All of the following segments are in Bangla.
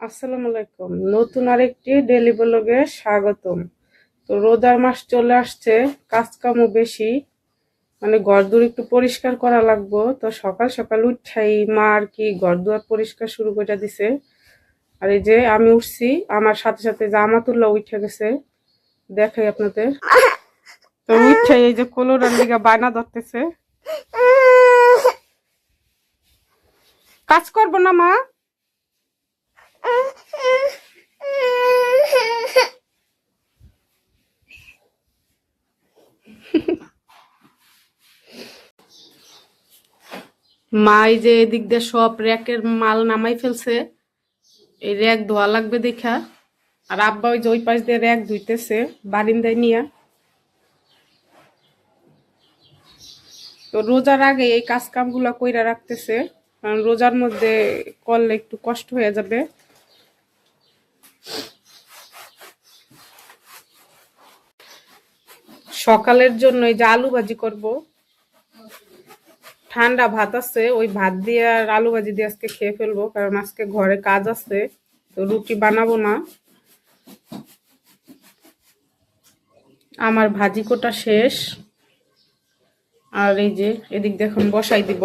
আসসালামু আলাইকুম। নতুন আরেকটি ডেইলি ব্লগে স্বাগতম। তো রোজার মাস চলে আসছে, কাজ কামও বেশি, মানে ঘরদোর একটু পরিষ্কার করা লাগবো। তো সকাল সকাল উঠাই মা আর কি ঘরদুয়ার পরিষ্কার শুরু করে দিছে। আর এই যে আমি উঠছি, আমার সাথে সাথে জামাতুল্লাহ উঠে গেছে, দেখাই আপনাদের। তো উঠাই এই যে কোলোরার লিগা বায়না ধরতেছে, কাজ করবো না মা। মা এই যে এদিক দিয়ে সব র্যাকের মাল নামাই ফেলছে, এই র্যাক ধোয়া লাগবে দেখা। আর আব্বা ওই যে ওই পাশ দিয়ে র্যাক ধুইতেছে বারিন্দায় নিয়ে। তো রোজার আগে এই কাজ কামগুলো কইরা রাখতেছে, কারণ রোজার মধ্যে করলে একটু কষ্ট হয়ে যাবে। সকালের জন্য এই যে আলু ভাজি করব, ঠান্ডা ভাত আছে, ওই ভাত দিয়ে আর আলু ভাজি দিয়ে আজকে খেয়ে ফেলবো, কারণ আজকে ঘরে কাজ আছে, তো রুটি বানাবো না। আমার ভাজি কোটা শেষ, আর এই যে এদিক দেখুন বসাই দিব।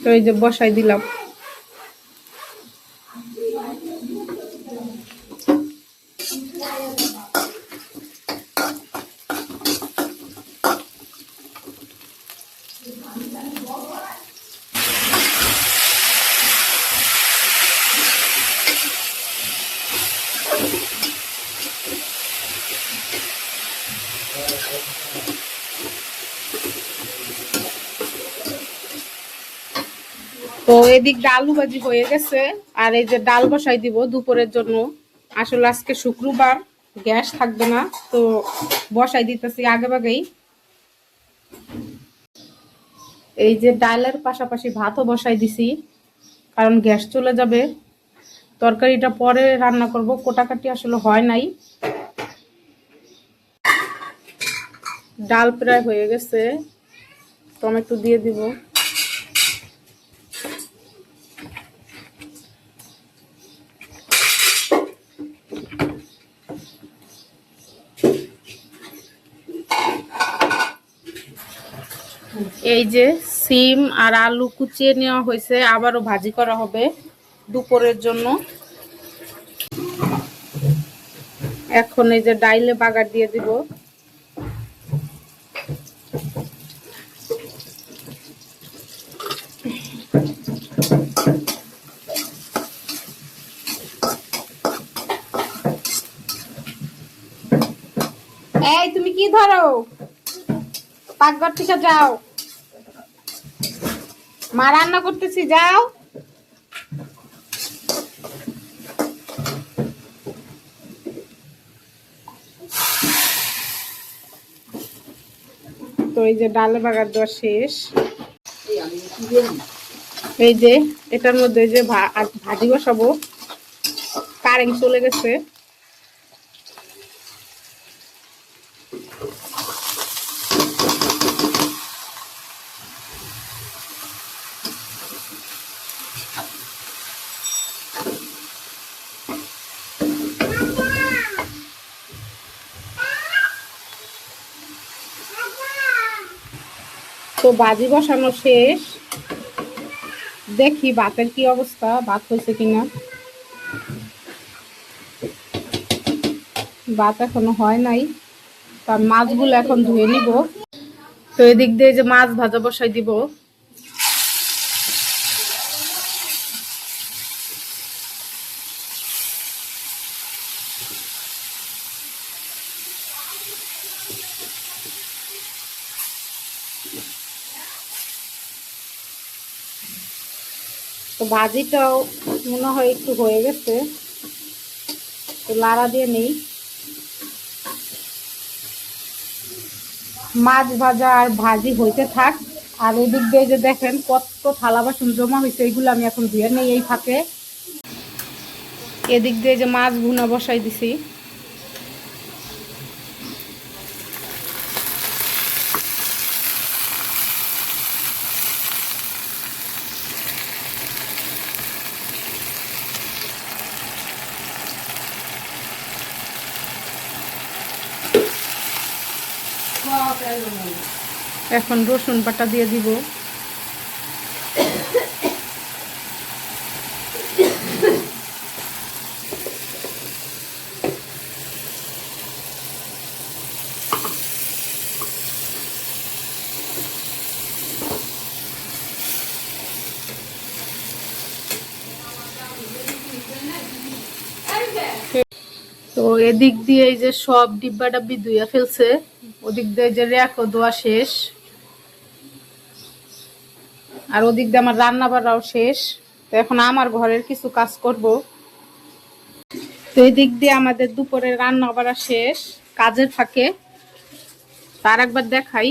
তো এই যে বসাই দিলাম। তো এদিক দিয়ে আলু ভাজি হয়ে গেছে, আর এই যে ডাল বসাই দিব দুপুরের জন্য। আসলে আজকে শুক্রবার, গ্যাস থাকবে না, তো বসাই দিতেছি আগে ভাগেই। এই যে ডালের পাশাপাশি ভাতও বসাই দিছি, কারণ গ্যাস চলে যাবে। তরকারিটা পরে রান্না করব, কোটাকাটি আসলে হয় নাই। ডাল প্রায় হয়ে গেছে, টমেটো দিয়ে দিব। এই যে সিম আর আলু কুচিয়ে নেওয়া হয়েছে, আবারও ভাজি করা হবে দুপুরের জন্য। এখন এই যে ডাইলে বাগার দিয়ে দিব। এই তুমি কি ধরো, পাকঘর থেকে যাও, মা রান্না করতেছি, যাও। তো এই যে ডালে বাগার দেওয়া শেষ। এই যে এটার মধ্যে যে ভাজি বসাবো, কারেন্ট চলে গেছে। তো ভাজি বসানো শেষ, দেখি ভাতের কি অবস্থা, ভাত হয়েছে কিনা। ভাত এখনো হয় নাই, তার মাছগুলো এখন ধুয়ে নিব। তো এদিক দিয়ে যে মাছ ভাজা বসাই দিব। তো ভাজিটাও মনে হয় একটু হয়ে গেছে, তো লাড়া দিয়ে নেই। মাছ ভাজা আর ভাজি হইতে থাক, আর এদিক দিয়ে যে দেখেন কত থালা বাসন জমা হয়েছে, এগুলো আমি এখন ধুয়ে নেই এই ফাঁকে। এদিক দিয়ে যে মাছ ভুনা বসাই দিছি। এখন রসুন বাটা দিয়ে দিব। তো এদিক দিয়ে এই যে সব ডিব্বা ডাব্বি ধুইয়া ফেলছে, ওদিক দিয়ে যে র্যাকও ধোয়া শেষ, আর ওদিক দিয়ে আমার রান্না বাড়াও শেষ। তো এখন আমার ঘরের কিছু কাজ করব। তো এই দিক দিয়ে আমাদের দুপুরে রান্না বাড়া শেষ কাজের ফাঁকে। তার একবার দেখাই,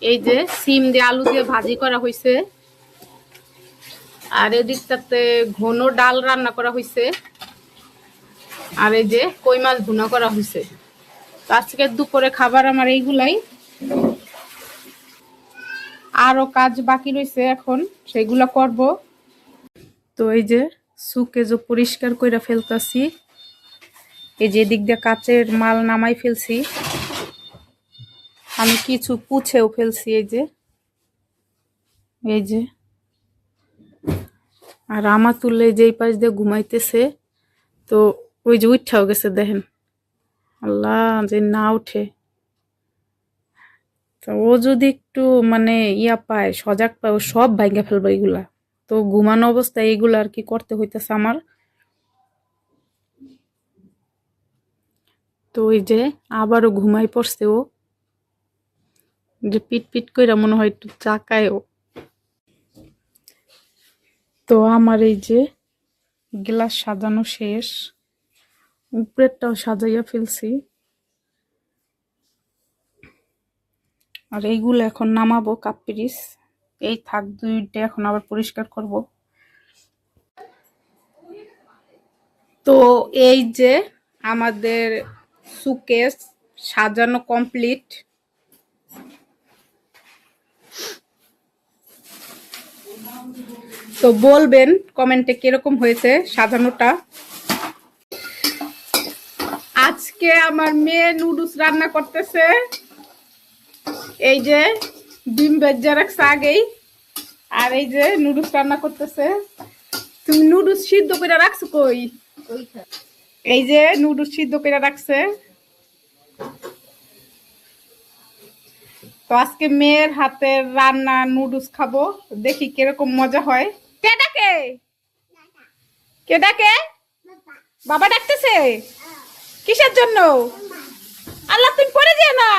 এই যে সিম দিয়ে আলু দিয়ে ভাজি করা হয়েছে, আর এদিকটাতে ঘন ডাল রান্না করা হয়েছে, আর এই যে কই মাছ ভুনা করা হয়েছে। তো আজকে দুপুরে খাবার আমার এইগুলাই। আরো কাজ বাকি রয়েছে, এখন সেগুলা করব। তো এই যে সুকে যে পরিষ্কার করে ফেলতাছি, এই যে দিক দিয়ে কাচের মাল নামাই ফেলছি, আমি কিছু পুছেও ফেলছি। এই যে আর আমার তুললে যেই পাশ দিয়ে ঘুমাইতেছে, তো ওই যে উঠাও গেছে, দেখেন আল্লাহ যে না উঠে। তো ও যদি একটু মানে ইয়া পায়, সজাগ পায়, ও সব ভাঙ্গা ফেলবে এগুলা। তো ঘুমানো অবস্থায় এগুলা আর কি করতে হইতেছে আমার। তো ওই যে আবারও ঘুমাই পড়ছে ও, যে পিট পিট করে মনে হয় একটু চাকায়ও। তো আমার এই যে গ্লাস সাজানো শেষ, উপরেরটাও সাজাইয়া ফেলছি, আর এইগুলো এখন নামাবো কাপ পিরিচ। এই থাক দুইটা এখন আবার পরিষ্কার করব। তো এই যে আমাদের সুকেস সাজানো কমপ্লিট। তো বলবেন কমেন্টে কিরকম হয়েছে সাজানোটা। আজকে আমার মেয়ে নুডলস রান্না করতেছে, এই যে ডিম ভেজা রাখছে আগেই, আর এই যে নুডলস রান্না করতেছে। তুমি নুডলস সিদ্ধ করে রাখছো কই? এই যে নুডলস সিদ্ধ করে রাখছে। তো আজকে মেয়ের হাতের রান্না নুডলস খাবো, দেখি কিরকম মজা হয়। কে ডাকে? কে ডাকে? বাবা ডাকতেছে? কিসের জন্য? আল্লাহ তুমি পড়ে যেও না।